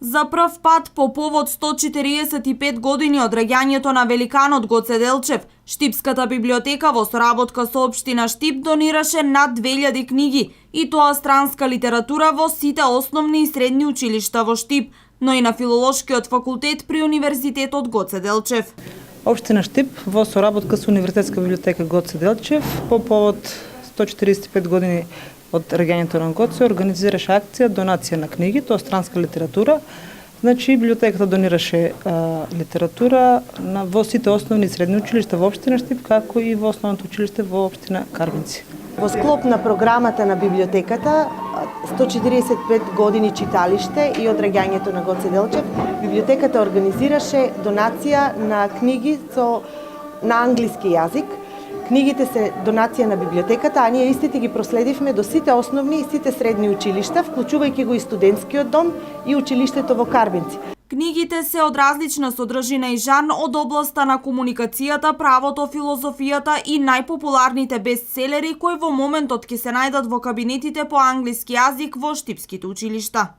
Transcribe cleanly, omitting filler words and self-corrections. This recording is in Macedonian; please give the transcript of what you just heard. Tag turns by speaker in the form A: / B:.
A: За прв пат по повод 145 години од раѓањето на великанот Гоце Делчев, Штипската библиотека во соработка со општина Штип донираше над 2000 книги, и тоа странска литература во сите основни и средни училишта во Штип, но и на Филолошкиот факултет при Универзитетот Гоце Делчев.
B: Општина Штип во соработка со Универзитетска библиотека Гоце Делчев по повод 145 години од раѓањето на Гоце организираше акција донација на книги, тоа странска литература. Значи, библиотеката донираше литература во сите основни и средни училишта во општина Штип, како и во основното училиште во општина Карбинци.
C: Во склоп на програмата на библиотеката 145 години читалиште и од раѓањето на Гоце Делчев, библиотеката организираше донација на книги на англиски јазик. Книгите се донација на библиотеката, а ние истите ги проследивме до сите основни и сите средни училишта, вклучувајќи го и студентскиот дом и училиштето во Карбинци.
A: Книгите се од различна содржина и жан, од областа на комуникацијата, правото, филозофијата и најпопуларните бестселери кои во моментот ќе се најдат во кабинетите по англиски јазик во штипските училишта.